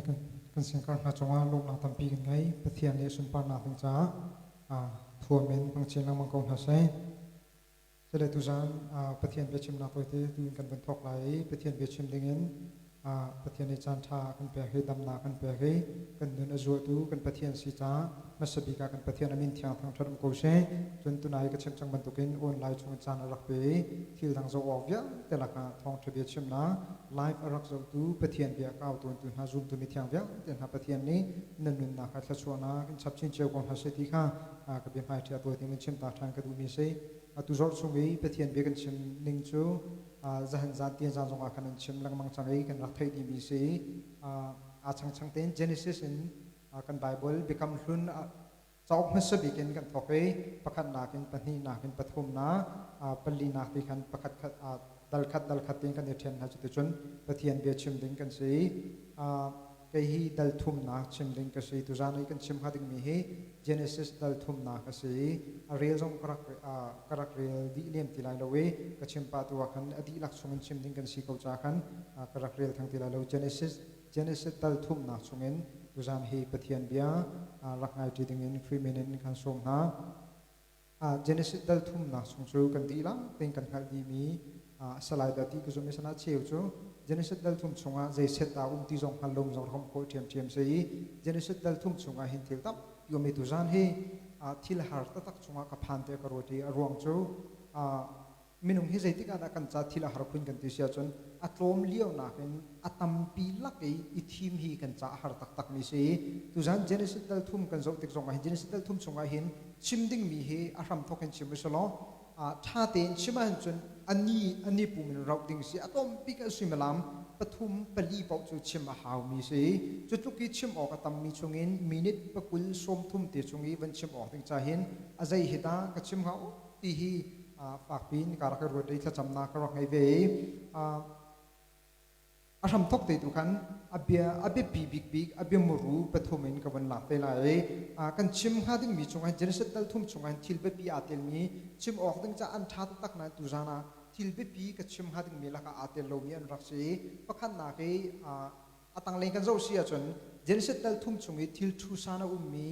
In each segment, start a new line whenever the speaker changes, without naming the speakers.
กันเสียงการหาจังหวะลงหลังตั้มปีกันไงประเทศนี้สุนปานาถึงจ้าทัวร์เมนบางเชียงลังมังกรหาใช้จะได้ตุจานประเทศเวียดชิมนาตัวที่ดูกันเป็นทอกไหลประเทศเวียดชิมดิ่งประเทศในจานทากันเปียกดำนากันเปียกกันเดินอจวดูกันประเทศสีจ้ามาสบิกากันประเทศอเมริกาทางทรัมโกเชจนตุนายก็เชื่อมจังบรรทุกินออนไลน์ช่วงจานรักเปย์ที่ทางโซออกเยอะแต่ละการทองทะเบียนเชื่อมนาไลฟ์รักโซดูประเทศเบียก้าวตัวตุนหาซูมตุนมีทางเยอะแต่หาประเทศนี้นั่นนุนนาคัดชัวนากันชับชินเจียวกองหาเศรษฐีข้ากับเบียร์ไฮเทียตัวที่มันเชื่อมตาทางกระดูมีเซตุจอดสมัยประเทศเบียกันเชื่อมนิ่งจูจะเห็นจานเตียนจานจงอาคันเชื่อมลังมังจังไอกันรักไทยดีมีเซชังเต็นเจเนซิสกันไบเบิลเบคัมลุนจอบมัสบิกินกันทอกเอประคันนากินปนีนากินปฐุมนาปลีนาที่กันประคัดดัลคัดติงกันเดียนหาจุดจนประเทศเบียชิมดิงกันสีก็ฮีดัลทุมนาชิมดิงกันสีตุจานีกันชิมหาดิงมีฮีเจเนซิสดัลทุมนากันสีเรียลจงกรักเรียลดีเลียมติลายลเวก็ชิมปาตัวกันอดีลักษณ์ชิมดิงกันสีเขาจากกันกรักเรียลทั้งติลายลเจเนซิสดัลทุมนาชงเงินตุจานฮีประเทศเบียรักไงจีดิงเงินครีเมนินกันส่งนาเจเนซิสดัลทุมนาชงจูกันดีละเป็นกันขัดดีมีสไลด์ที่ก็จะมีสนาเชี่ยวจูเจเนซิสดัลทุ่มชงใจเสตาที่จงฮัลโหลจงทำโคเทียมเสียเจเนซิสดัลทุ่มชงหินทิลตับยมตุจานให้ทิลฮาร์ตตักชงกับพันเตกรวดีรวงจูมินุงให้ใจที่การกันจัดทิลฮาร์คุนกันที่เสียจนอัตโมเลี้ยวนักเป็นอัตมปีลักอีทีมฮีกันจัดฮาร์ตักมีเสียตุจานเจเนซิสดัลทุ่มกันจงติดจงหินเจเนซิสดัลทุ่มชงหินชิมดิ้งมีเฮอารมณ์ทอกันชิมไปสลอท่าเต้นชิมันจนอันนี้ปุ่มเราดิ้งสิอะตอมปีกันสิมลามปฐุมปลีปอกจุชิมหาวมีสิจุดทุกิชิมออกตามมีชงเงินมินิทปกุลสมทุ่มเตชงอีวันชิมออกถึงจะเห็นอาศัยเหตุกชิมเขาที่ฮีฝากปีนการกระโดดได้ถ้าจำนักรักไงเว้อารมณ์ทกติดทุกขันอเบียปีกอเบียมรูปฐุมินกับวันหลักเตลายกันชิมหาดิ้งมีชงให้เจริญสัตย์ทุ่มชงให้ทิลเบปีอาเตลมีชิมออกถึงจะอันชาตักนั้นตุจานาทิลเบปีกับชิมหาดิ้งมีลักอาเตลโลมีอันรักสีประคันนักตังเลงกันเจ้าเสียจนเจริญสัตย์ทุ่มชงให้ทิลทูซานามี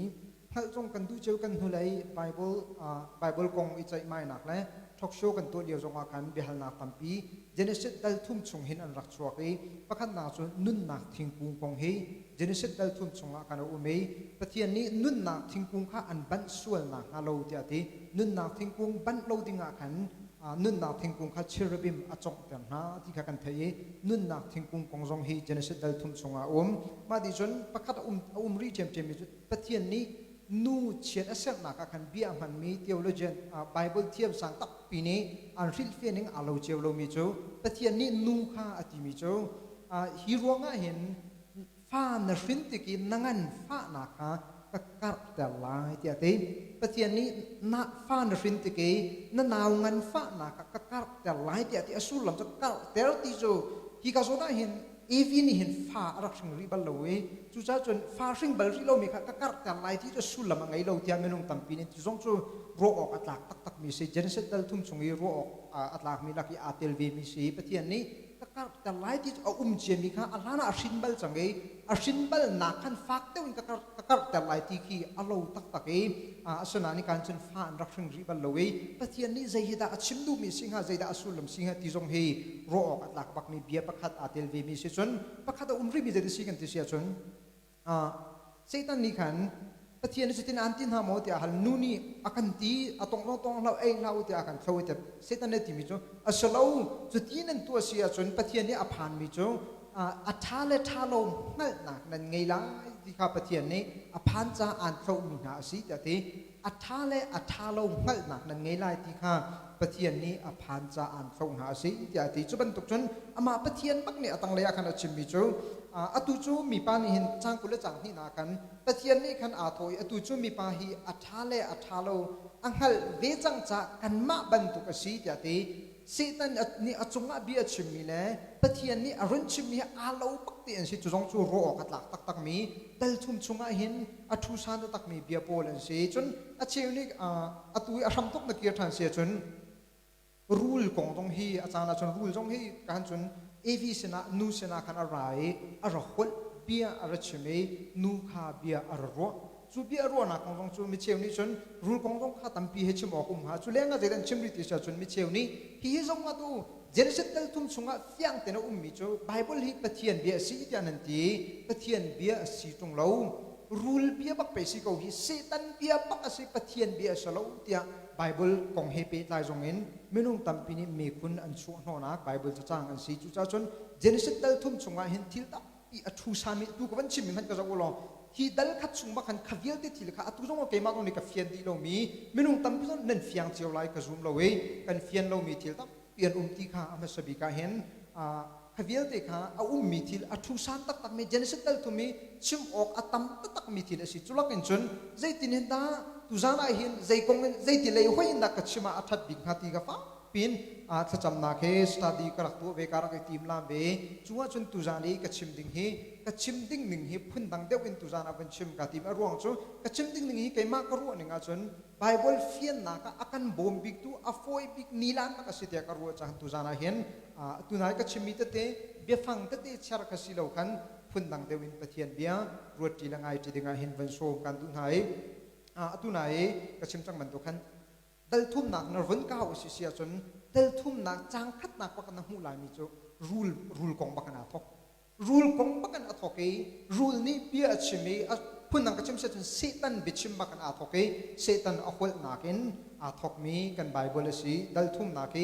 พระจงกันดูเจ้ากันหุเลยไบเบิลกงอิจัยไม่หนักเลยทอกโชกันตัวเดียวจงอาคันเบฮัลนาตัมปีเจเนซิสดัลทุ่มชงหินอันรักชัวกีประคันนาจนนุ่นนักทิ้งกุงกงเฮเจเนซิสดัลทุ่มชงอาคันอุเมย์ประเทศนี้นุ่นนักทิ้งกุงข้าอันบันส่วนนักฮาโลเดียตีนุ่นนักทิ้งกุงบันโลดิงอาคันนุ่นนักทิ้งกุงข้าเชอร์บิมอจงเตียนฮาที่ข้ากันเทยนุ่นนักทิ้งกุงกงจงเฮเจเนซิสดัลทุ่มชงอามาดิจนประคันรีเจมมีจุดประเทศนี้นูเชียนเสียงนักกันเบียมันมีเทโอโลจีไบเบิลเทียบสังตับปีนี้อันริลเฟนิงอาโลเจโลมีโจประเทศนี้นูข้าอติมีโจฮิรัวงะเห็นฟ้านรินติกินนังฟ้านักก็กัดแต่ลายเดียตีประเทศนี้นักฟ้านรินติกินนาวงันฟ้านักก็กัดแต่ลายเดียตีอสุลลำจะกัดแต่ติโจฮิกาโซนาเห็นอีนี่เห็นฟ้ารักชิงริบัลโลยจุดจนฟ้าชิงบัลริโลมีค่ะก็กัดแต่ลายที่จะสุลลำไงเราเทียมเมนุงตัมปีนี้จุดจงรัวออกอัตลักตักมีสิเจนเซตดัลทุ่มชงรัวออกอัตลักมีลักอาเตลวีมีสิประเทศนี้ก็กัดแต่ลายที่เจียมีค่ะอัลลาห์น่ะอาชินบัลจังไงอาชินบัลนักขันฟักเต้าอินก็กัดแต่ลายที่ขี้อัลลอฮ์ตักสนานิการจนฟ้ารักชิงริบัลโลยประเทศนี้ใจฮิดาอาชิมดูมีสิงหาใจดาอสุลลำสิงหาที่จงเฮรัวออกอัตลักบักมีเบียประคัดอาเตลวีมีสิจนประคัดริมีใจดิสิกันที่เสียจนเซตันนี่ขันประเทศนี้สุดที่นันทินหามอที่อาหารนูนี่อากันตีอาตงเราเองเราที่อากันเขาที่เซตันเนี่ยที่มิจูอาสลาวสุดที่นั่นตัวเสียจนประเทศนี้อาพานมิจูอาทาเลทาลงนั่นนักนั่นไงล่ะที่ข้าประเทศนี้อาพานจะอ่านเขามีหน้าสิแต่ที่อาทาลงนั่นนักนั่นไงล่ะที่ข้าประเทศนี้อาพานจะอ่านเขาหาสิแต่ที่จุบันตุกจนอามาประเทศบักเนี่ยตั้งเลยอากันชิมมิจูอตุจูมีปานิหินจางกุลจังที่นากันประเทศนี้ขันอาโถยอตุจูมีปาฮีอัทาโลอังฮัลเวจังจะกันมาบรรทุกสีแต่ที่สิตันนี่อจงอาเบียชิมีเลยประเทศนี้อรุณชิมีอาโลปักเตียนสิจุงจูโรอกัดหลักตักมีดัลทุ่มชงอาหินอทุสานตักมีเบียโปลันสิจนอเชวนี่อตุยอารมตกนักเกียรติเสียจนรูลของตรงฮีอาจารย์จนรูลตรงฮีการจนเอวีสนะนูสนะขันอะไรอรหด เบียอะไรชิมนูคาเบียอะไรรัวจูเบียรัวนักของตรงจูมิเชลนี่จนรูของตรงข้าตั้มปีให้ชิมออกหาจูเลี้ยงอะไรดันชิมริติชาจนมิเชลนี่ฮีฮิซงมาดูเจนเซตเตลทุ่มชงอ่ะเสียงเตนมิจูไบเบิลฮีปะเทียนเบียสีที่นันทีปะเทียนเบียสีตรงเรารูลเบียบักไปสิเขาฮีเซตันเบียบักสิปะเทียนเบียสโลเตียไบเบิลกงเฮเปตายจงเงินไม่นุ่งตั้มปีนี้มีคุณอันชัวโนนักไบเบิลจะจ้างอันสีจูจ้าจนเจนเซตเตลทุ่มชงอ่ะเห็นทิลตับอีอัตุสามิดูกับวันชิมมันก็จะว่าลองฮีดัลคัดชงบักขันขวิลเตทิลค่ะอัตุจงว่าเกมาตรงนี้กับเฟียนดีเรามีไม่นุ่งตั้มปีนั้นนั่นเฟียงเจียวไลกับซุมเราเว้กันเฟียนเรามีทิลตับเปลี่ยนตีค่ะอามาสบิกาเห็นขวิลเตค่ะเอามีทิลอัตุสานตักมีเจนเซตเตลทุ่มมีชิมออกอัตัมตักมีทิลสิจุลักเงินจนใจตินเห็นตาตุจานาเห็นใจกงเงินใจติเลยห้อยนักกัดชิมาอัฐบิกฮาติกาฟ้าปินถ้าจำนักเหสตาดีกระตัวเวการักทีมลามเบจัวจนตุจานีกัดชิมดิ่งฮีกัดชิมดิ่งหนึ่งฮีพุ่นดังเดียวเป็นตุจานาเป็นชิมกัดทีมอรวงจูกัดชิมดิ่งหนึ่งฮีเกี่ยมากกรัวหนึ่งอาจนไบเบิลเฟียนนักอากันบอมบิกตัวอฟอยบิกนิลันนักสิทธิ์กรัวจังตุจานาเห็นตุนายกัดชิมมิตเตเบียฟังเตชาร์กสิโลกันพุ่นดังเดียวเป็นปะเทียนเบียรวดจีละไงจีดึงเห็นวันโชกันตุนายตุนายกัดชิมจังมันตัวกันดัลทุ่มหนักนรวนก้าวสิเสียจนเดลทุ่มนักจางคัดนักว่ากันหูลายมีจูรูลกองบักนาทอกรูลกองบักนาทอกรูลนี้เบียชิมีพุ่นนังกัจจิมเสจนเซตันบิชิมบักนาทอกเซตันอควลนักินทอกมีกันไบเบิลสีเดลทุ่มนัก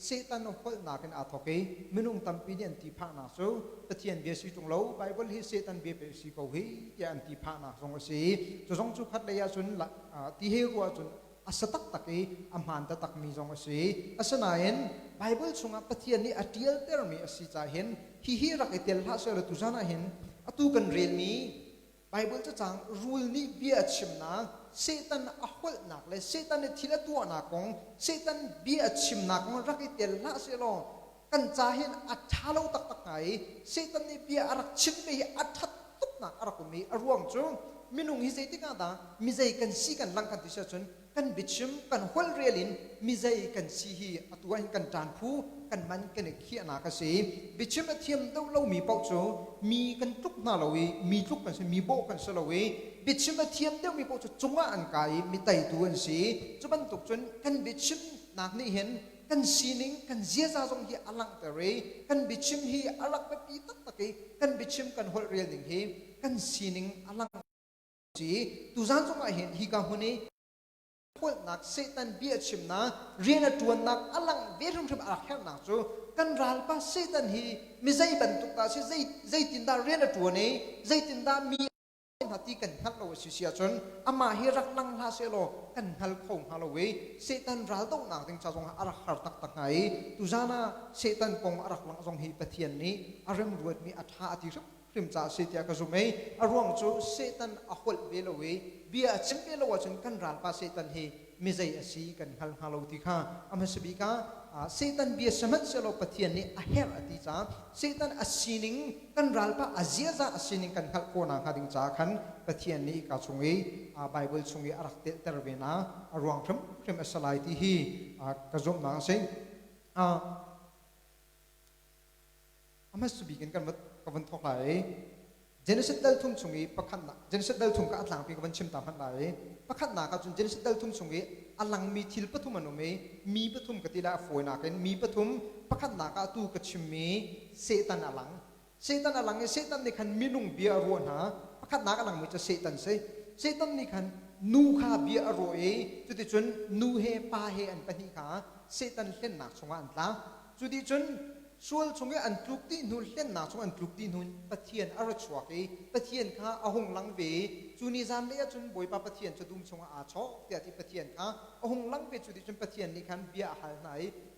เซตันอควลนักินทอกมินุงตัมปีเดียนตีพานาสูตะเทียนเบียสีตรงเราไบเบิลฮีเซตันเบียเปสีเขาฮีที่อันตีพานาสงสีจะสงจุพัดเลยาจุนตีเฮกัวจุนอาสตักตักอามันตะตักมีจงสิอาสนาเห็นไบเบิลสงปะเทียนนี้อดีลเตอร์มีอาศิจาเห็นฮีรักเตลฮาเซลตุจานาเห็นอตูกันเรียนมีไบเบิลจะจังรูลนี้เบียชิมนักเซตันอควลนักเลยเซตันทีละตัวนักของเซตันเบียชิมนักของรักเตลฮาเซลกันจะเห็นอัฐาโลตักตักไงเซตันนี้เบียรักชิมไปอัฐตุกนักรักมีอรวงจูมินุงฮิเซติกาดามิใจกันซีกันลังกันติชาชนกันบิชิมกันฮอลเรียลินมิใจกันซีฮีอตัวเองกันจานผู้กันมันกันเขียนากสีบิชิมเทียมเต้าเรามีเป้าโจมีกันทุกนาเรามีทุกกันมีโบกันสลาวีบิชิมเทียมเต้ามีเป้าโจจงว่าอันกายมีไตตัวอันสีจะบรรทุกจนกันบิชิมนักนี่เห็นกันซีนิงกันเจียซาจงฮีอลังเตเรกันบิชิมฮีอลักไปปีตักตะกี้กันบิชิมกันฮอลเรียลิงฮีกันซีนิงอลังจีตุจานจงอาเห็นฮีกาหุนีคนนักเซตันเบียชิมนะเรียนตัวนักอลังเบียรุ่งทำอะไรแค่นักจูกันรัลปะเซตันฮีมิใจบรรทุกตาสิใจตินดาเรียนตัวนี้ใจตินดามีหัตถกันฮัลโหลสิเสียจนอามาฮิรักลังลาเซโลกันฮัลคงฮัลโหลเวเซตันรัลต้องนักถึงจะจงอารักหัดตักตักไงตุจานะเซตันปงอารักลังจงฮีปะเทียนนี้อารมณ์รวดมีอัฐาอธิรุพริมจ่าเสียกระซุมไม่อารวงจูเซตันอควลเวลเวเบียชิมเวลว่าจนกันรัลปะเซตันฮีมิใจอาศัยกันฮัลโหลที่ข้าอามาสบิกาเซตันเบียสมัติเซโลปะเทียนนี้อาเฮรอติจ้าเซตันอาศินิงกันรัลปะอาเจียจ้าอาศินิงกันฮัลโคนังฮัดิงจ้าขันปะเทียนนี้กาชงเอไบเบิลชงเออารักเตอร์เวนะอารวงพริมอัสไลที่ฮีกระซุมนังเซงอามาสบิกันกันวันทอกไหลเจนสิตเดลทุ่มชงเอประคันนะเจนสิตเดลทุ่มก็อัดหลังปีกันชิมตามพันไหลประคันนากับจนเจนสิตเดลทุ่มชงเออัลลังมีทิลปฐุมนุเมมีปฐุมกติลาฝอยนักกันมีปฐุมประคันนากาตูกชิมเมเซตันอัลลังเซตันอัลลังเซตันนี่ขันมินุงเบียรัวนะประคันนากอัลลังมีจะเซตันเซตันนี่ขันนูคาเบียรัวจุดที่จนนูเฮปาเฮอันปนิกาเซตันเล่นหนักสงอันตาจุดที่จนส่วนชงอันทุกที่นู่นเล่นหนักชงอันทุกที่นู่นปะเทียนอรชวกปะเทียนข้าอาหงลังเวจุนิจามเลียจนบ่อยปะปะเทียนจะดุมชงอาชอกแต่ที่ปะเทียนข้าอาหงลังเวจุดิจนปะเทียนนี่ขันเบียหันไหน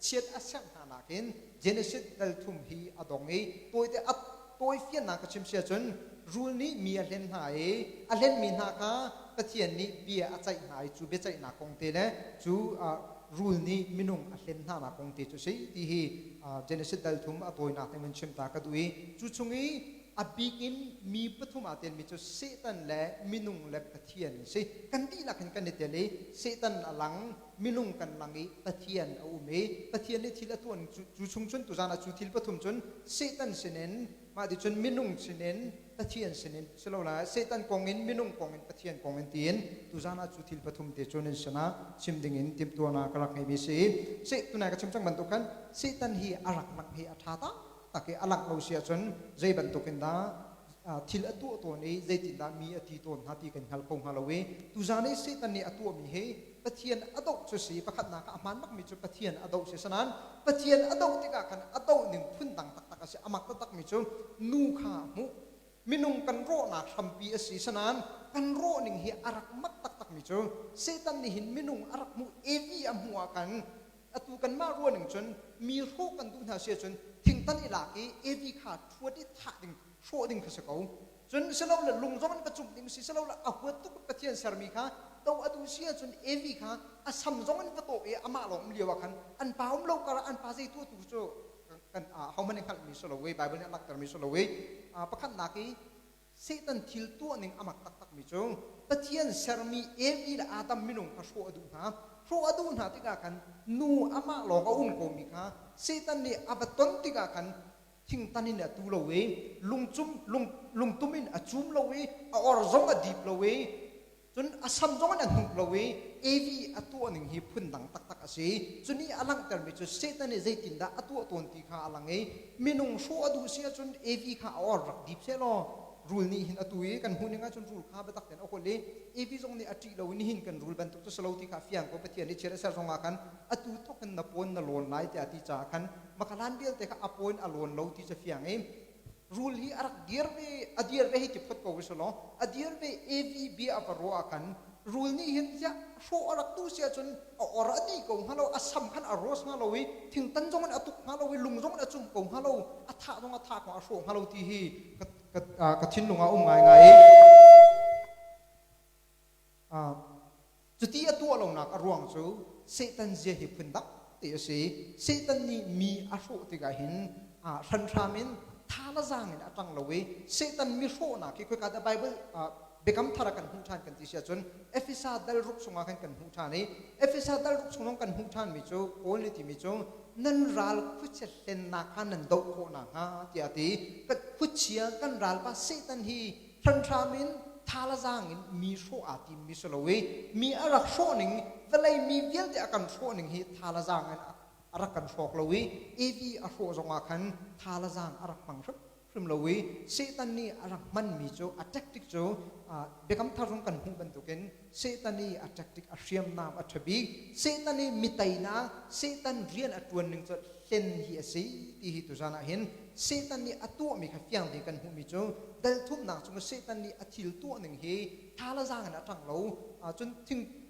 เชียดอาเซียนหานักเห็นเจเนซิสดัลทุ่มฮีอดงตัวแต่อัดตัวเฟียนนักชิมเชียจนรูนี้มีอะไรไหนอะไรมีนักปะเทียนนี้เบียอาใจไหนจูเบียใจนักคงเตะจูรูนี้มินุงอัลเลนท่านักคงเตะจุสิที่เจเนซิสดัลทุ่มอตัวนักที่มันชิมตากระดุยจูชง abikin mi pathuma ten mi chu setan le minung le pathian se kan ti la kan ne tele setan alang minung kan langi pathian au me pathian ni thila tuan chu chung chun tu jana chu thil pathum chun setan senen ma di chun minung senen pathian senen selola setan kongin minung kongin pathian kongin tien tu jana chu thil pathum te chonin sana chimdingin tim tuana kalak ngai mi se tunai ka chungchang bantukan setan hi arak nak hi athata taki alak lo sia chun zai bantukin da thil atu to ni zai tin da mi ati ton hati kan hal kong halawe tu jani setan ni atu mi he pathian adok chu si pakhat na ka aman mak mi chu pathian adok se sanan pathian adok tika kan adok ning phun dang tak tak ase amak tak mi chu nu kha mu minung kan ro na thampi asi sanan kan ro ning hi arak mak tak tak mi chu setan ni hin minung arak mu evi amua kan atu kan ma ro ning chun mi ro kan tu na sia chun thing tan ilaki evi kha thuadi tha ding sho ding khasako chun selo la lungzong ka chum ding si selo la ahwat tu pathian sarmi kha to atu sia chun evi kha asam zong an to e ama lo mliwa khan an paum lo kara an pa jai tu tu cho kan how many khal mi solo we bible nak tar mi solo we pakhat na ki setan thil tu ning amak tak tak mi cho pathian sarmi evi la adam minung ka sho adu ha sho adu na tika kan nu ama lo ka un ko mi kha setan ni abaton tika kan thing tanin atu lo we lungtumin achum lo we or zong a deep lo we chun asam zong an hung lo we evi atu aning hi phun dang tak tak ase chuni alang tar mi chu setan ni zaitin da atu ton ti kha alange minung sho adu sia chun evi kha or rak deep se lo rule ni hin atui kan huninga chun rule kha ba tak ten okole evi zong ni ati lo ni hin kan rule ban tuk to salo ti kha fiang ko pathian ni chera sa zonga kan atu to kan na pon na lon lai te ati cha kan makalan bial te kha apon alon lo ti cha fiang e rule hi arak adir ve hi ti phot ko wisolo adir ve evi bi aparo akan rule ni hin ja sho arak tu sia chun or ati ko halo asam khan aros halo wi thing tan jong an atuk halo wi lung jong achum ko halo atha jong atha ko asho halo ti hi ka thin lunga ngai ngai chuti atu lo nak arwang chu setan je hi phundak te se setan ni mi asho ti ga hin ran ramin thala jang in atang lo we setan mi sho na ki ko ka da bible bekam thara kan hung than kan ti sia chun efisa dal ruk sunga kan hung than ni efisa dal ruk sungong kan hung than mi chu only ti mi chu nan ral khuche len na kan nan do ko na ha ti ati ka khuchia kan ral pa setan hi than ramin thala jang in mi sho ati mi so lo we mi arak sho ning velai mi vial te akan sho ning hi thala jang an arak kan shok lo we evi a sho zonga kan thala jang arak pang from lo we setan ni arak man mi cho atactic cho bekam tharong kan hung ban tuken setan ni atactic ashiam nam athabi setan ni mitaina setan rian atun ning cho len hi asi ti hi tu jana hin setan ni atu mi kha fiang de kan hu mi cho dal thup na chung setan ni athil tu ning hi thala jang an atang lo chun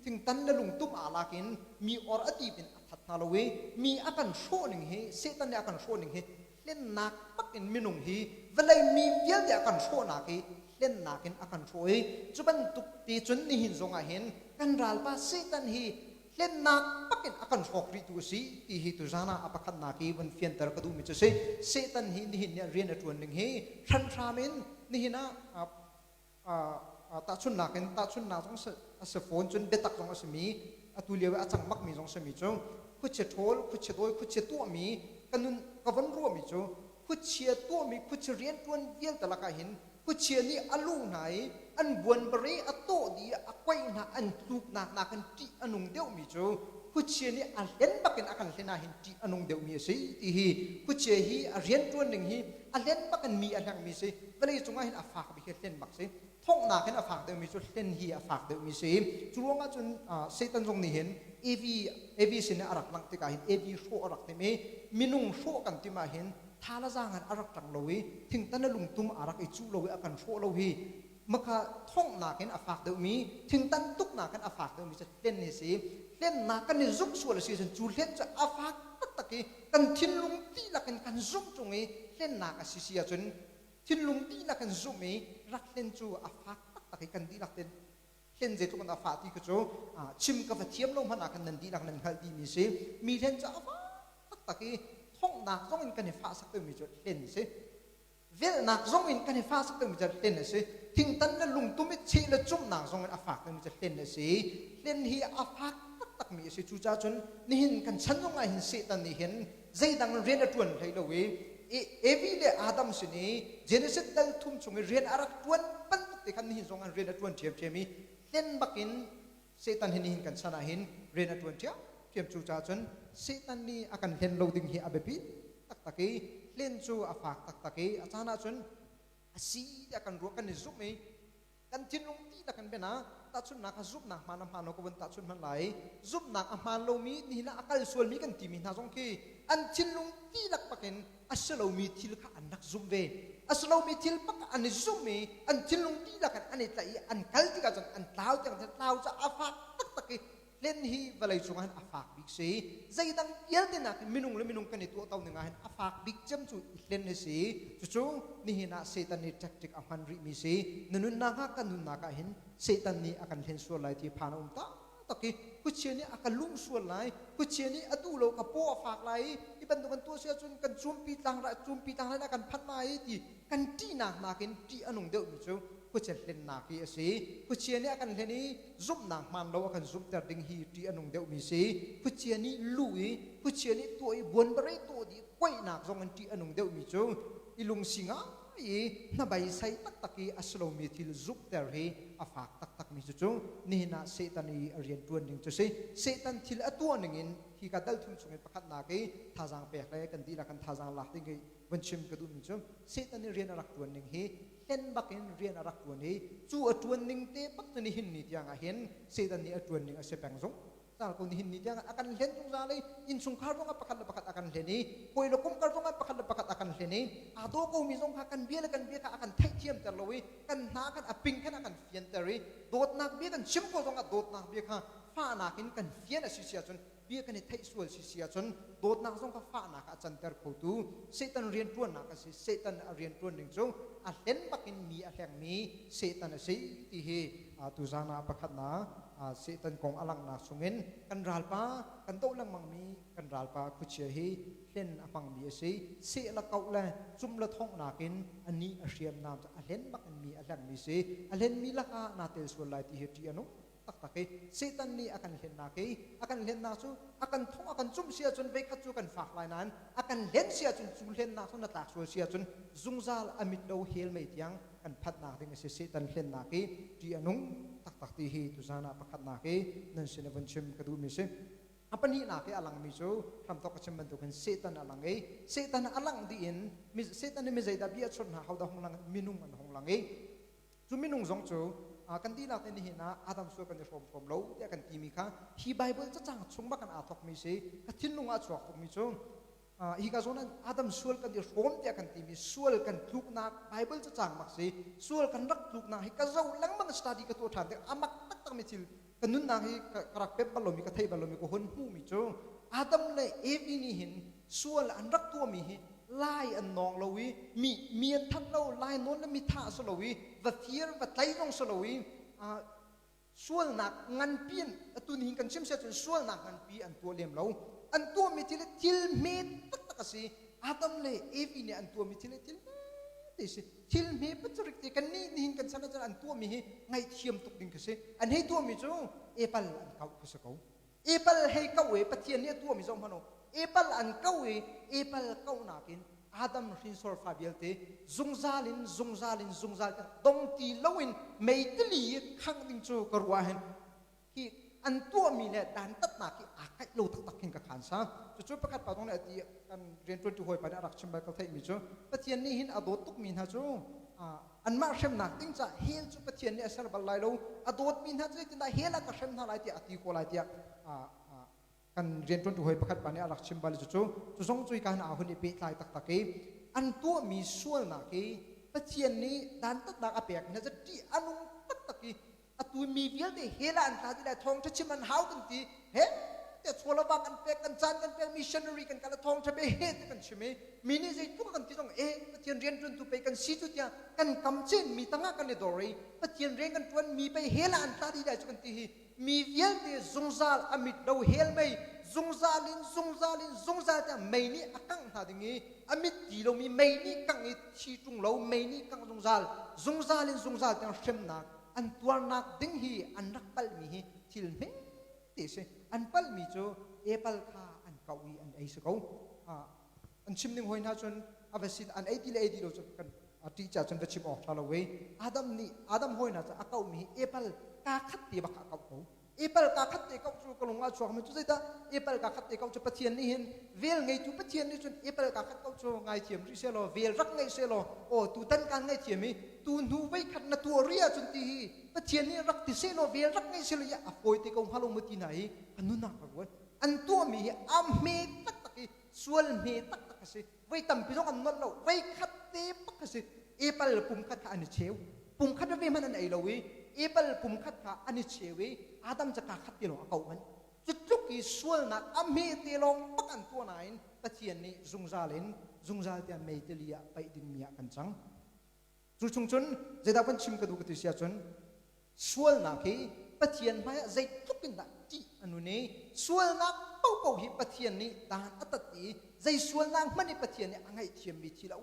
thing tan na lung tum alakin mi or ati bin athat na lo we mi akan sho ning hi setan ni akan sho ning hi len nak pakin minung hi velai mi vial ya kan sho na ki len nakin akan soi chuban tuk ti chun ni hin zonga hin kan ral pa setan hi len nak pakin akan shok ri tu si ti hi tu jana apakhat na ki ban fian tar ka du mi che setan hi ni hin ya rian atun ning hi than tramin ni hina ta chun nakin ta chun na jong sa phone chun betak jong asmi atuliawa achang mak mi jong sami chong khuche thol khuche doi khuche tu mi kanun kavan ro mi chu khuchia tu mi khuche rian tuan vial talaka hin khuchia ni alu nai an buan bare ato di akwai na an tuk na kan ti anung deu mi chu khuchia ni a len bakin akan lena hin ti anung deu mi sei ti hi khuchia hi a rian tuan ning hi a len bakan mi alang mi sei vale chunga hin a fa ka bi len bak sei thong na kan a fa deu mi chu len hi a fa deu mi sei churonga chun setan jong ni hin evi sin arak lang te ka hin evi sho arak te me minung sho kan ti ma hin thala jangan arak tang lowi thing tan lung tum arak I chu lowi akan sho lowi maka thong na ken afak de mi thing tan tuk na kan afak de mi cha ten ni si len na kan ni zuk su la si san chu let cha afak tak tak kan thin lung ti la kan zum chung e len na ka si si a chun thin lung ti la kan zum e rak len chu afak tak tak kan di lak ten len je tu kan afak ti ko chu chim ka fa thiam lo man akan nan di lak nan hal di mi si mi len cha afak tak tak thong na zong in kan ni fa sak te mi chu len si เวลนักซงอินกันให้ฟ้าสักตัวมันจะเล่นสิทิ้งตันแล้วลุงตุ้มิชีแล้วจุ่มนักซงอินอาฝากตัวมันจะเล่นสิเล่นฮีอาฝากตักมีสิจูจ้าจนนี่เห็นกันฉันต้องไงเห็นเสตันนี่เห็นใจดังเรียนตวนไทยเลยเอวีเลอาดัมสินีเจเนซิสดัลทุ่มชงเรียนอารักตวนปั้นติกันนี่เห็นซงอันเรียนตวนเทียมเทียมีเล่นบักินเสตันเห็นเห็นกันชนะเห็นเรียนตวนเทียมเทียมจูจ้าจนเสตันนี่อาการเห็นโลดิ้งฮีอาเบปีตักตะกี้เล่นจูอาฝากตักตะกี้อาจารย์จนอาศีakan ruakan ni zoom ni kan tinung ti takan bena tatsun nak zoom nak mana mana ko ben tatsun man lai zoom nak aman lo mi ni na akal sual mi kan ti mi na jong ki an tinung ti lak paken aslo mi til kha anak zoom ve aslo mi til pak an zoom mi an tinung ti lak an tai an kal ti ka jang an tlau jang tlau cha afa tak takเล่นฮีเวลาช่วงนั้นอาฝากบิ๊กซีใจดังเยอะเลยนะมินุงและมินุงกันในตัวเต่าหนึ่งงานอาฝากบิ๊กจำจุดเล่นเลยสิจู่ๆนี่เห็นนะเซตันนี่แท็กติกอามันริมีสินุนนักกันนุนนักเห็นเซตันนี่อาการเห็นส่วนไหนที่ผ่านองค์ตะกี้กุเชียนี่อาการลุ่มส่วนไหนกุเชียนี่อดูโลกับโป้อาฝากไหนที่เป็นตัวเสียจนกันจุ่มปีตังระจุ่มปีตังระกันพันไหนที่กันที่นักเห็นที่อนุเดียวมิจูกุเชียเล่นนักยี่สิกุเชียนี่อาการเห็นนี่ซุ่มนักมันเราอาการซุ่มแต่ดึงฮีที่อนุเดียวมิสิกุเชียนี่ลุยกุเชียนี่ตัวบนบริตัวดีกวยนักทรงกันที่อนุเดียวมิจูอีลุงสิงห์น่าใบใส่ตักตะกี้อัศโลมีที่ซุปเตอร์ฮีอาฝากตักมิจูนี่นะเซตันนี่เรียนตัวหนึ่งจะสิเซตันที่ละตัวหนึ่งอินที่กระดัลทุ่มส่งให้ประคัตนากีท่าจางเปียกเลยกันดีละกันท่าจางหลักที่กีวันชิมกระดุมมิจูเซตันนี่เรียนรักตัวหนึ่งฮีเล่นบักเห็นเรียนรักตัวนี้จู่ตัวหนึ่งเตะปักตัวนี้หินนี่ยังเห็นเซตันนี่ตัวหนึ่งอาเซแปงซงตาคนหินนี่ยังอาการเล่นตรงนั้นเลยอินสุงคาร์ดงประคัตอาการเล่นนี้คอยลกุมคาร์ดงประคัตอาการเล่นนี้อาโดก็มีซงกันเบี้ยกันเบี้ยอาการเทียมแต่ละวิกันนากันอปิงกันอาการเฟียนแต่รีโดดนักเบี้ยกันชิมก็ซงกันโดดนักเบี้ยค่ะฟ้านักกันเฟียนอาศิเสียจนเบี้ยกันในไทยส่วนศิเสียจนโดดนักซงกันฟ้านักอาจารย์เตอร์เขาดูเซตันเรียนตัวนักสิเซตันเรียนตัวหนึ่งจงอาเล่นบักอินมีอาแห่งมีเซตันสิที่เฮตุจานาประคัตนาเซตันกองอลังนาสุงินกันรัลปากันโตลังมังมีกันรัลปาคุเชียฮีเล่นอมังมีสิเสละเกาละจุมละท่องนากินอันนี้อาเซียมนามจะอาเล่นบักอันมีอาลังมีสิอาเล่นมีละกานาเตลส่วนลายที่เฮติอนุตักตักเซตันนี้อากันเล่นนากีอากันเล่นนาสูอากันท่องอากันจุมเสียจนเบคัดจูกันฝากลายนั้นอากันเล่นเสียจนจุมเล่นนาสุนตักส่วนเสียจนจุงซาลอมิดโดเฮลไม่ยังกันพัดนาถึงเซตันเล่นนากีที่อนุตักตักที่ฮีตุจานาประคัตนากีนั่นเสนวันชิมกระดูมิสิapa ni nak ke alang miso ram tok kacem bentukan setan alang setan alang diin setan ni mezai da bia chon ha hauda honglang minung an honglang chu minung zong chu kan ti nak ni hina adam so kan from lo ya kan ti mi kha hi bible cha chang chung ba kan athok mi se ka thin lunga chuak tok mi chu hi ka zona adam sual kan di rom ya kan ti mi sual kan thuk na bible cha chang mak se sual kan rak thuk na hi ka zo lang man study ka to than de amak tak tak mi thilกันนุ่นนาฮีกระเป็ดบอลลูมีกระเทยบอลลูมีก็หุ่นหูมีจ้งอาดัมเลยเอวีนี่เห็นส่วนอันรักตัวมีไล่อันนองเราวิมีเมียนทัดเราไล่โน้นแล้วมีท่าสโลวีวัดเทียร์วัดไตน้องสโลวีส่วนหนักงันเปียนตัวนี้กันเชื่อมเสียจนส่วนหนักงันปีอันตัวเลี้ยมเราอันตัวมีทิลเมตตักตักสิอาดัมเลยเอวีเนี่ยอันตัวมีทิลทิลเมปัจจุบันกันนี่หินกันสันจะอันตัวมีไงเทียมตุกดิ่งกันสิอันให้ตัวมีจูเอปัลอันเขาคุสเขาเอปัลให้เขาเวปะเทียนเนี่ยตัวมีจงพนเอปัลอันเขาเวเอปัลเขาหนักินอาดัมรินโซร์ฟาเบียลเตจงซาลินดงตีลวินไม่ตลีข้างดิ่งจูกรัวเห็นที่อันตัวมีเนี่ยดันตัดหนักที่อาคัยโลตักเห็นกับขันซะจู่ๆประกาศป่าตรงนี้ที่กันเรียนตัวจุหอยไปในรักชิมไปเขาไทยมีจูปะเทียนนี่หินอโดตุกมีนะจูอันมาเชื่อมหนักติ้งจะเฮลจุปะเทียนเนี่ยเสร็จบัลลัยเราอโดดมีนะจูที่ได้เฮลก็เชื่อมท่าไรที่อติโกไลที่กันเรียนตัวจุหอยประกาศป่าในรักชิมไปจู่ๆส่งจุยการเอาคนนี้ไปไล่ตักอันตัวมีส่วนหนักปะเทียนนี้ดันตัดหนักอเปียกเนี่ยจะที่อนุตักตัวมีเวียดเฮลันท่าที่ได้ทองจะชิมันหาวกันทีเฮ้แต่ชัวร์ว่ากันเป็กกันจานกันเป็กมิชชันนารีกันการทองจะไปเฮดกันใช่ไหมมีนี่ใจทุกกันที่ต้องปะเทียนเรียนจนตัวไปกันซีจุดยากันกำเช่นมีตั้งกันในดอรีปะเทียนเรียนกันจนมีไปเฮลันท่าที่ได้จุกันที
มีเวียนเตซงซาลอมิดเราเฮลไม่ซงซาลินแต่ไม่นี่อกังหาดิงี้อมิดจีเรามีไม่นี่กังอีชีจุงเราไม่นี่กังซงซาลินแต่เช่นนักอันตัวนักดิ้งฮีอันนักปัลมีฮีทิลเมเตเสอันปัลมีโจเอปัลคาอันเกาอีอันไอสเกาอันชิมนึงหอยน่าจนอาเวสิอันไอดีเราจะกันที่จะจนจะชิมออกทาร์ลเวอาดัมหอยน่าจะอเกามีเอปัลกาคัดตีบักเกาเขาเอปัลกาคัดตีเกาจูกลงอาชัวมันจุดได้เอปัลกาคัดตีเกาจะปะเทียนนี่เห็นเวลไงจูปะเทียนนี่จนเอปัลกาคัดเกาจูไงเทียมริเซโลเวลรักไงเซโลโอ้ตูตันการไงเทียมีตูนูไว้ขัดนาตัวเรียจนตีปะเทียนนี่รักติเซโลเวลรักไงเซโลยะอโอยตีเกาพาลงมาตีไหนอันนู้นหนักกว่าอันตัวมีอัมเมตักตะกี้ส่วนเมตักตะกี้สิไว้ตั้มพี่น้องอันนั้นเราไว้ขัดเตปักสิเอปัลปุ่มขัดอันเชวปุ่มขัดเวมันอันไหนเราเวเอปัลปุ่มขัดอันเชวอาดัมจะกาขัดตีลงเอามันจุดกี่ส่วนนักอัมเมตีลงปักอันตัวไหนปะเทียนนี่ซุงซาเลนซุงซาเตียนเมตเลียไปดินเมียกันจังจุดชงชนจะได้เป็นชิมกระดูกติเสียจนส่วนนักที่ปะเทียนมาใจทุกเป็นดักจีอันนี้ส่วนนักเป่าหิปะเทียนนี่ด่านอัตติใจส่วนนักมันในปะเทียนนี่อังไงเทียมมีทีละ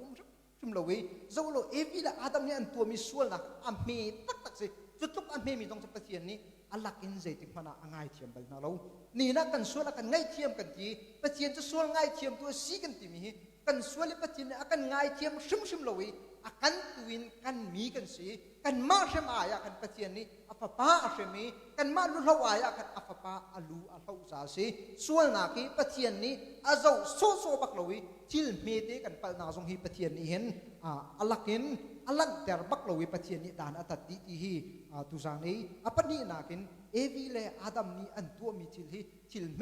ชุมเราเว้เจ้าเราเอวิละอาดัมเนี่ยอันตัวมีส่วนนักอัมเมตักสิจุดทุกอัมเมมีตรงจะปะเทียนนี่อัลลักอินใจติดมันอังไงเทียมไปนะเรานี่นะกันส่วนกันไงเทียมกันทีปะเทียนจะส่วนไงเทียมตัวสีกันทีมีกันส่วนเลยปะเทียนอากันไงเทียมชุมเราเว้อากันตุวินกันมีกันสีกันมาเชมายากันปะเทียนนี่อัฟป้าอาเชมีกันมาลุลาวายากันอัฟป้าอาลูอาลูซาสีส่วนนักที่ปะเทียนนี่อาเจ้าโซบักเราเว้ทิลเมเตกันปะนาทรงฮีปะเทียนนี่เห็นอัลลักอินอัลลักแต่บักเราเว้ปะเทียนนี่ด่านอัตติที่ฮีตุจางนี้อัปนี้นักินเอวิเลอาดัมนี่อันตัวมีทิลเม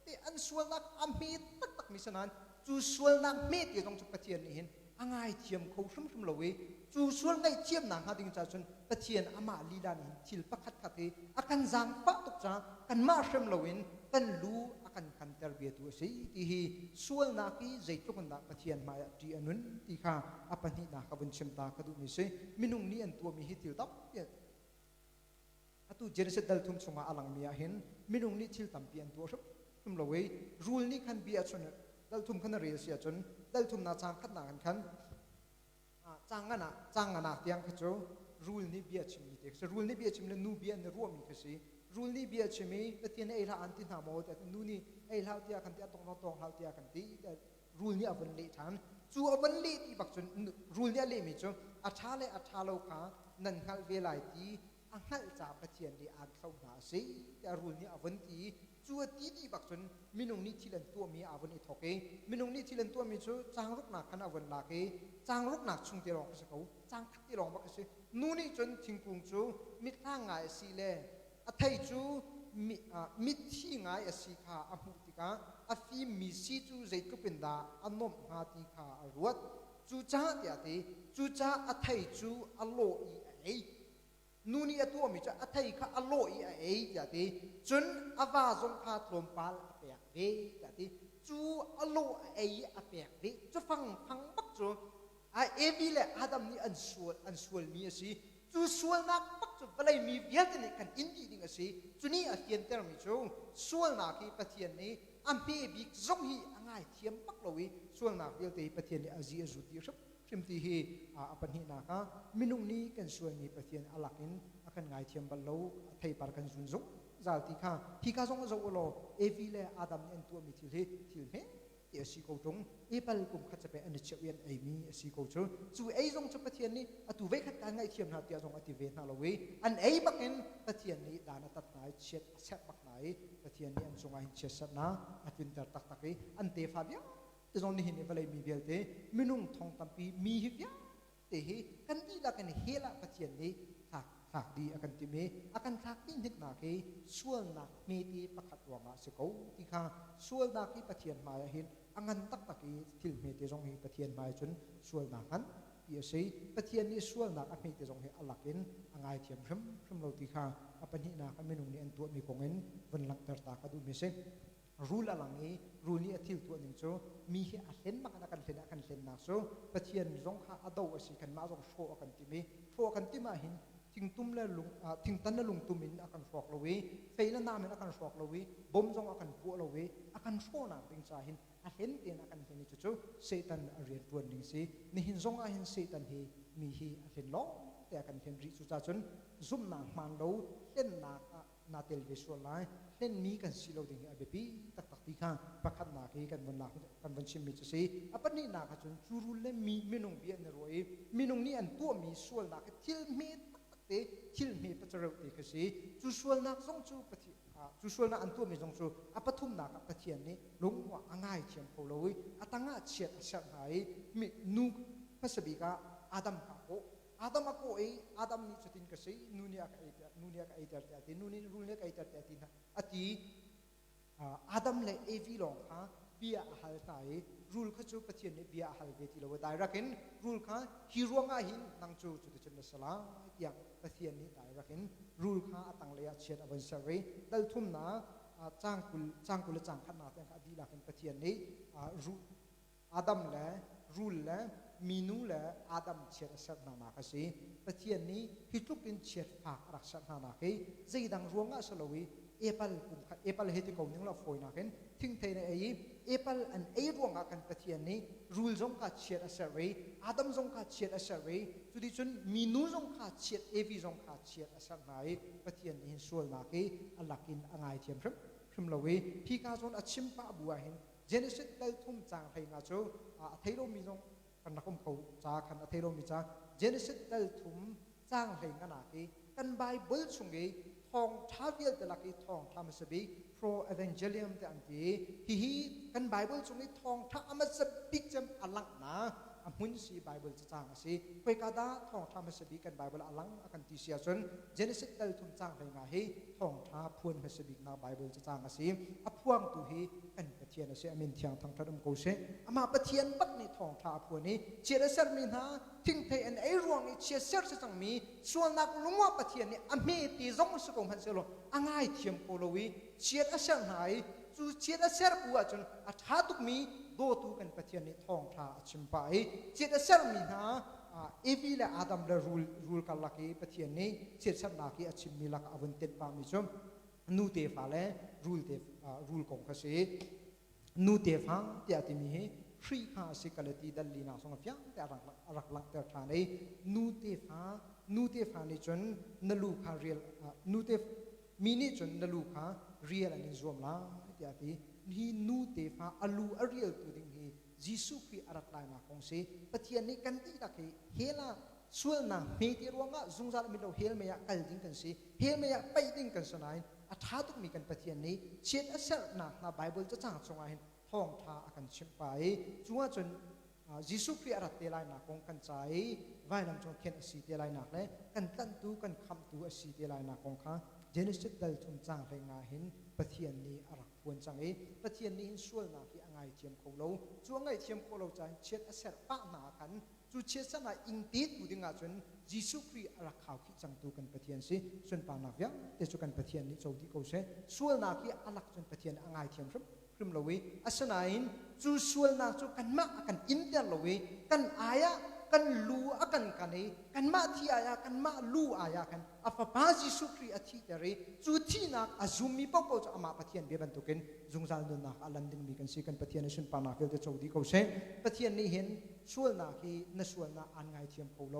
เตอันส่วนนักอัมเมตักมิสนันจูส่วนนักเมเตตรงจุปะเทียนนี่เห็นอังไงเทียมเขาชุมเราเว้จูส่วนไงเทียมนางหาดิงจ่าจนปะเทียนอามาลีดานี่ทิลปักขัดขัดที่อากันจางปะตุกจางกันมาเชมเราเว้กันรู้อากันคันเตอร์เบียตัวสิที่ฮีส่วนนักที่ใจทุกันนักปะเทียนมาที่อันนั้นที่ข้าอปนินักวันเชมตากระดูมิเสมินุงนี่อันตัวมีฮิติลตับอะตุเจริญดัลทุ่มสงอาอลังมีอาเห็นมินุงนี่ทิลตัมเปียนตัวชุมเราเว้รูลนี่คันเบียชนดัลทุ่มขันเรียเสียจนดัลทุ่มนาจางขัดนาขันจางกันนะเตียงขจรูลนี่เบียชิมนี่เด็กรูลนี่เบียชิมเลยนูเบียนรวมมีขสิรูลนี่เบียชิมีปะเทียนเอลาอันตินาโมแต่นูนี่เอลาเตียกันเตียตรงลาเตียกันตีรูลนี่อวันเละทันจูอวันเละที่บักจนรูลนี่เละมิจงอัชาเลอัชาโลกานันขัลเวลาตีอังขัลจ่าปะเทียนดีอาเข้าหนาสิแต่รูลนี่อวันตีจูที่บักจนมินุงนี่ที่เล่นตัวมีอวันนี้ทอกเองมินุงนี่ที่เล่นตัวมีจูจางรุกหนักขันอวันลาเกจางรุกหนักชุงเตลองก็สิเขาจางคัดเตลองบักสินู่นนี่จนทิ้งกุงจูมิทางไงสิเล่อัฐยจูมิที่ไงสิขาอมุติกาอฟีมิสิจูใจตุเป็นดาอันนมหาติขาอรวดจูจ้าเดียตีจูจ้าอัฐยจูอโลอีนู่นนี่ตัวมิจะอัฐยข้าอโลอีเดียตีจนอวาจงพาตรมปาลเปียกเดียตีจูอโลอเปียกเดีจะฟังบักจูเอวิเลอาดัมนี่อันส่วนมีสิจูส่วนนักปักจูอะไรมีเวียดนี่กันอินดีดิ่งสิจูนี่อาเทียนเตอร์มิจูส่วนนักที่ปะเทียนนี้อันเบบิกจงฮีอังไงเทียมปักเราวิส่วนนักเดียวที่ปะเทียนนี้อาจีอาจุดีครับชิมที่ฮีปัญหานักมินุงนี้กันส่วนนี้ปะเทียนอลักินอากันไงเทียมบัลโลไทยปาร์กันจุนจุกจาติข้าที่ข้าจงจะว่าเอวิเลอาดัมนี่อันตัวมีทิลเฮเอสิโกจงเอปัลกุมขัดจะเป็นอันเชื่อเวียนไอมีเอสิโกจงจู่ไอจงจะปะเทียนนี้ตัวเวขัดการไงเทียมนาเตียจงอติเวนาเราเวอันไอบักเอ็นปะเทียนนี้ดานาตัดไหนเช็ดเช็ดบักไหนปะเทียนนี้อันจงไอเช็ดสัตนะอัดวินเตอร์ตักตักอันเตฟาเบียแต่จงนี่เห็นเวลามีเบลเตมินุงทองตัมปีมีฮิบยาเตะกันดีละกันเฮละปะเทียนนี้หากดีอากันติเมอากันทักที่นึกหนักเอส่วนหนักมีที่ประคัดวางอาเสกที่ข้าส่วนหนักที่ปะเทียนมาเห็นอังันตักที่ทิลเมเตจงฮีปะเทียนมาจนส่วนหนักนั้นเปียสีปะเทียนนี้ส่วนหนักอเมเตจงฮีอัลลักเอ็นอังไงเทียมชมเราที่ข้าอปัญหาอันเมนุนี้อันตัวมีกงเงินวันหลังตระตากระดูมิเซรูลอลังนี้รูนี้ทิลตัวหนึ่งโซมีเหตุเล่นมากันเล่นนักโซปะเทียนจงข้าอดาวสิกันมาจงโชว์กันติเมโชว์กันติมาหิน
ทิ้งตุ้มและลุงทิ้งตันและลุงตุ้มินอาการฟอกเราเวเฟยและน้ำมันอาการฟอกเราเวบ่มจงอาการปัวเราเวอาการโฟนักดิ้งใจหินเห็นเตียนอาการเห็นนี่จู่ๆเซตันเรียนตัวดิ้งสินี่หินจงอาเห็นเซตันเฮมีเฮเห็นล้อแต่อาการเห็นริจู่ๆจนซุ่มหนักมันเราเล่นหนักนาเตลเวสวลไลเล่นมีกันสิเราดิ้งอเบปีตักตีข้างประคันหนักเฮกันบนหลักกันบนชิมมิจุสิอันนี้หนักจนจูรุเล่มีมินุงเบียนในรวยมินุงนี่อันตัวมีส่วนหนักทิลเมตทิลเมตปัจจุบันก็สิจูส่วนหนักทรงจูปฏิจูส่วนหนักอันตัวมีทรงจูปฐุมหนักปฏิยันนี้ลงว่าง่ายเทียมเขาเลยตั้งง่าเฉียดเฉียดหายมีนูพัสบิกาอาดัมกับโออาดัมกับโออาดัมนี่จุดที่ก็สินูเนียกับไอเดียนูเนียกับไอเดียแต่ที่นูนี่รูเนียกับไอเดียแต่ที่นะที่อาดัมเลยเอวีลองค่ะเบียหัลไตรูลข้าจูปฏิยันนี้เบียหัลเวทีเราได้รักเห็นรูลค่ะฮิรัวง่ายหินนังจูจุดที่จะสลายอย่างปฏิยันนี้ได้รักเห็นรูลค่ะตั้งเลยเฉียดอวันเสาร์ดัลทุ่มนะจ้างกุลจ้างขนาดแต่ก็ดีรักเห็นปฏิยันนี้รูอาดัมและรูลและมีนูและอาดัมเฉียดสัตนานาคสิปฏิยันนี้ฮิตุกินเฉียดฝากรักษานานาคีใจดังรัวง่ายสลวยเอเปิลกุมขัดเอเปิลเฮติกาวนิ่งเราฝอยนักเห็นทิ้งเทในเอเปิลอันเอรวงกันปฏิยันนี้รูลจงกัดเฉียดเสรีอาดัมจงกัดเฉียดเสรีจุดที่จนมีนูจงกัดเฉียดเอวีจงกัดเฉียดเสรนายปฏิยันนี้ส่วนนักเออัลลักินอ่างเทียมพริมเราเวพี่กาจนอัดชิมปะบัวเห็นเจเนซิสได้ทุ่มจางให้งาโจเทโลมีจงกันนักเขาจ้าขันเทโลมีจ้าเจเนซิสได้ทุ่มจางให้งานักเอกันไบเบิลชงเอทองท้าเวียลแต่ละกีทองทำมาสบีโปรเอเวนเจลิอัมแต่อันที่ฮีกันไบเบิลตรงนี้ทองท้ามาสบีจำอลังนะมุนสีไบเบิลจะจางสิเวกาดาทองท้ามาสบีกันไบเบิลอลังอากันที่เสียจนเจเนซิสได้ทุ่มจางไปงาฮีทองท้าพวนมาสบีนาไบเบิลจะจางสิอพวงตุฮีกันปะเทียนสิอเมนเทียงทางทัดมโกเซอามาปะเทียนบักนี่ทองท้าพวนนี้เจเนซิสมินฮาทิ้งเทนไอรวงนี่เชียเซอร์สังมีส่วนนักลุงว่าปะเทียนนี่อเมตีจงสุกงพันเซโลง่ายเทียมโคโลวีเชียเซอร์หายจูเชียเซอร์ปัวจนอัฐาตุกมีโดตุกันปะเทียนนี่ทองท้าชิมไปเชียเซอร์มีฮาเอวีและอาดัมและรูลกันลักเอปะเทียนนี่เชียเซอร์นักเอชิมมีลักอวันเต็ดปามิจมนูเตฟ้าและรูลกงคเสนูเตฟ้าเตียติมีเฮฟรีข้าสิกาเลตีดัลลีนาสงเฟียงแต่รักลักแต่ทานเอนูเตฟ้านี่จนนลูกาเรียลนูเตมีนี่จนนลูกาเรียลอันนี้รวมละเตียตินี่นูเตฟ้าอลูอาเรียลตัวดิ่งเฮยิสุครีอารักไลนาคงเสปะเทียนนี่กันตีตะเกเฮล่าส่วนน่ะเมติรวงอ่ะจุงจาลมิโลเฮลเมียกัลดิ้งกันสิเฮลเมียไปดิ้งกันสนายอัฐาตุกมีกันปะเทียนนี้เช็ดเสร์น่ะนาไบเบิลจะจ้างจงไงทองท้าอากันชิมไปจัวจนยิสุครีอารักเตลัยนาคงกันใจไว้ลำจงเขียนสีเตลัยนักเลยกันตั้งตูกันคำตูสีเตลัยนาคงค่ะเจเนสิตดัลทุมจ้างให้งาเห็นปะเทียนนี้อารักควรจังปะเทียนนี้ส่วนนาที่อ่างเทียมโคโลจัวไงเทียมโคโลใจเช็ดเสร์ปะนากันจูเชสนาอิงตีดูดิ่งอาจนยิสุครีอารักข่าวขี้จังตูกันปะเทียนสิส่วนปานักยังแต่จุกันปะเทียนนี้โจดีโกเซส่วนนาที่อารักจนปะเทียนอ่างเทียมพริมลวีอาสนาอินจูส่วนนาจูกันมากันอินเดียนลวีกันอายะกันลูอากันกันเอกันมาที่อายะกันมาลูอายะกันอาฟบาจิสุครีอาทิตย์เรจูที่นักอาจุมีปกป้องอามาปะเทียนเบียบันตุกินจุงซาลดุนักอาลันดินมีกันสิกันปะเทียนในชุนปานาเกลจะโจดีเขาเซปะเทียนนี้เห็นส่วนนาคีนส่วนนาอันไงเทียมเขาโล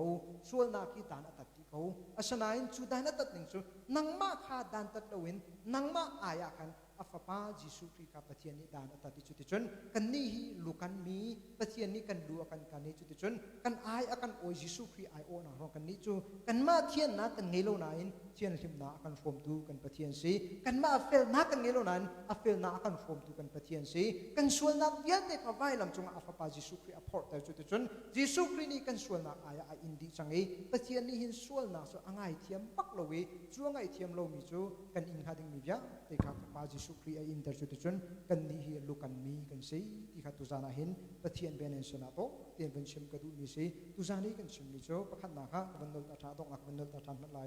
ส่วนนาคีดานอัตติเขาอาสนาอินจูดานอัตติงจูนังมาขาดานตัดวินนังมาอายะกันอาฟบาจิสุครีกับปะเทียนนี้ดานอัตติจุติชนกันนี่ลูกันมีปะเทียนนี้กันดูอากันกันนี้จุติชนกันอายอากันโอจิสุครีไอโอนะรองกันนี้จูกันมาเทียนนักกันเงโลนาอินเทียนหิมนากันฟอมดูกันปะเทียนสีกันมาเฟลนักกันเงโลนันอาเฟลนักกันฟอมดูกันปะเทียนสีกันส่วนนักเยอะเด็กกับไว้ลำจงอาฟบาจิสุครีอพอร์ตแต่จุติชนจิสุครีนี่กันส่วนนักอายอินดีจังเอปะเทียนนี้หินส่วนนักส่วนอ่างไอเทียมปักโลวีจูอ่างไอเทียมโลมีจูกันอินหาดิงมียาเด็กกับบาจิสุครีอินเตอร์จุติชนกันนี่หิลูกันมีกันสีที่ขัดตุจานาหินปะเทียนเบนเอนชนาโตเทียนเป็นชิมกระดูมีสีตุจานี้กันชิมมีจูประคันนาค่ะวันนลตาชาดงอักวันนลตาชานั่นไหล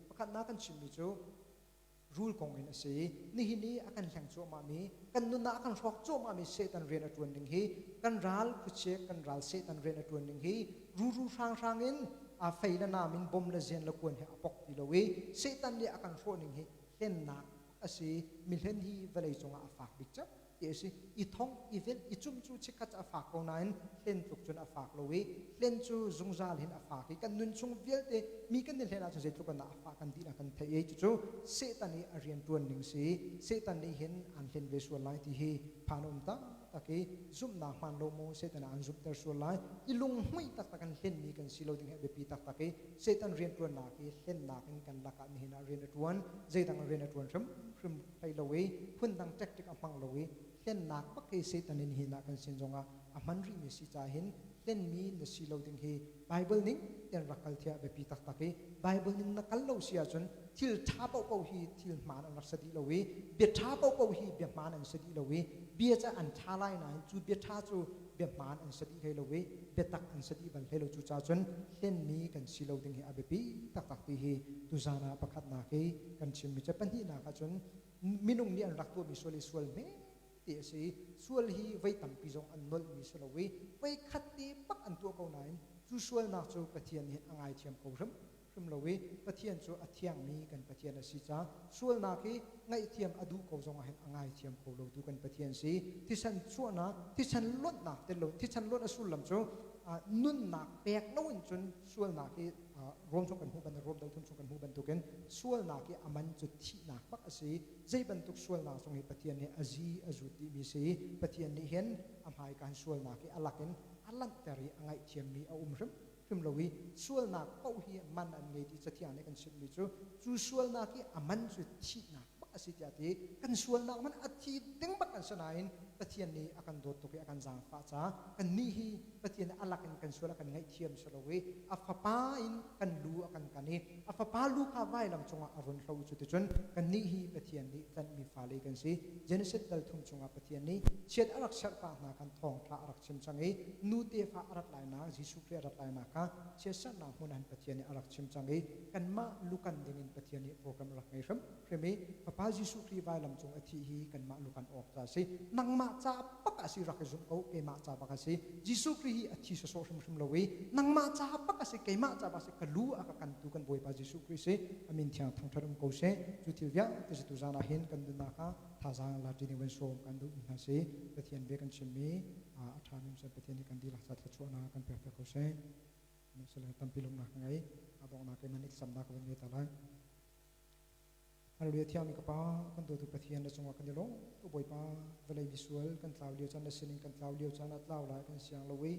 ประคันนากันชิมมีจู rule kong in ase ni hini akan hlang chu ma mi kan nu na akan rok chu ma mi setan ren atun ding hi kan ral phuche kan ral setan ren atun ding hi ru sang sang in a feina na min bom la zen la kun he apok ti lo we setan ni akan ro ning hi hen na ase milhen hi valei chunga afak bik cha ese I thong even I chum chu chikat afak ko nain len tuk chun afak lo we len chu zungzal hin afak hi kan nun chung vial te mi kan len a chu zetu kan afak kan di na kan thei chu setan ni arian tuan ning si setan ni hin an len ve su lai ti hi phanom ta taki zum na man lo mo setan an zup ter su lai ilung hui tak tak kan len mi kan silo ding he pi tak taki setan rian tuan na ki len na kan laka mi hin arian tuan zeitang arian tuan rim thai lo we phun dang tactic amang lo we len nak pak ke setan in hina kan sin jonga aman ri mi si cha hin len mi na si lo ding hi bible ning ten rakal thia be pi tak taki bible ning na kal lo sia chun thil tha pau hi thil man an sadi lo we be tha pau hi be man an sadi lo we be cha an tha lai na chu be tha chu be man an sadi he lo we be tak an sadi ban he lo chu cha chun len mi kan si lo ding hi abe pi tak tak ti hi tu zana pakhat na ke kan chim mi cha pan hi na ka chun minung ni an rak tu mi soli sual me ti si sual hi vai tam pi jong an nol mi solo we vai khat ti pak an tu ko nain chu sual na chu pathian hi angai thiam ko ram lo we pathian chu athiang mi kan pathian a si cha sual na ki ngai thiam adu ko jong a hen angai thiam ko lo tu kan pathian si ti san chu na ti san lot na te lo ti san lot a sul lam chu nun na pek no in chun sual na ki rom chung kan hu ban rom dal thum chung kan hu ban tu ken sual na ki aman chu thi na pak asi zai ban tuk sual na chung hi pathian ni azi azuti mi si pathian ni hen amhai kan sual na ki alakin alan tari angai thiam mi a rim lo we sual na ko hi man an ngei ti chathia ne kan sim mi chu sual na ki aman chu thi na pak asi ti ati kan sual na man athi teng bak kan sanain pathian ni akan dot to ki akan jang fa cha kan ni hi pathian alakin kan sual kan ngai thiam so lo we afapa in kan lu akan kani afapa lu ka vai lam chunga arun lo chu ti chun kan ni hi pathian ni tan mi fa le kan si genesis dal thum chunga pathian ni chet arak sar pa na kan thong tha arak chim changi nu te fa arak lai na jisu kre arak lai na ka che san na hunan pathian ni arak chim changi kan ma lukan ding in pathian ni program rak ngai ram premi papa jisu kri vai lam chung athi hi kan ma lukan ok ta si nang ma cha pak asi rak zum ko ke ma cha pak asi jisu kri hi athi so so shum lo we nang ma cha pak asi ke ma cha ba se kalu aka kan tu kan boi pa jisu kri se amin thang thang tharum ko se chu til ya te tu zana hin kan du na ka tha jang la ti ni wen so kan du na se pathian be kan chim mi athanim se pathian ni kan di la sa tha chu na kan pe pe ko se na se la tam pilong na ngai abong na ke manik sam na ko nge ta lai Hallelujah thiam ka pa kan tu pathian na chunga kan lo tu boi pa velai visual kan tlaw liu chan na sining kan tlaw liu chan atlaw lai kan siang lo we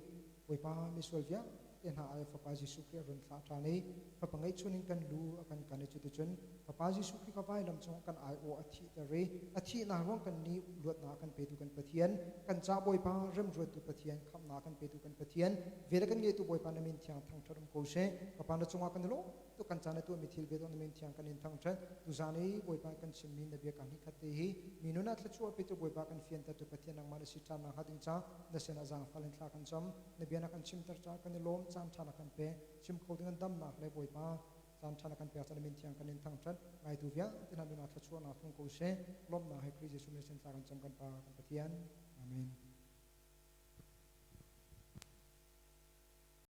boi pa visual via ten ha ai papa jisu kri ron tla tha nei papa ngai chuning kan lu akan kan chu tu chun papa jisu kri ka vai lam chung kan ai o athi ta re athi na rong kan ni luat na kan pe tu kan pathian kan cha boi pa rem ro tu pathian kham na kan pe tu kan pathian vela kan nge tu boi pa na min thiang thang tharum ko se papa na chunga kan lo tu kan cha na tu mi thil be don min thiang kan in thang than tu zani boi pa kan sim min na be kan hi khat hi minuna thla chu pe tu boi pa kan fian ta tu pathian nang ma na si cha na ha ding cha na se na jang phalen thla kan cham na be na kan sim tar cha kan lom chan thana kan pe sim kho ding dam na le boi pa chan thana kan pe cha min thiang kan in thang than ngai tu via tina mi na thla chu na thung ko se lom na hai kri jesu me sen cha kan cham kan pa kan pathian amen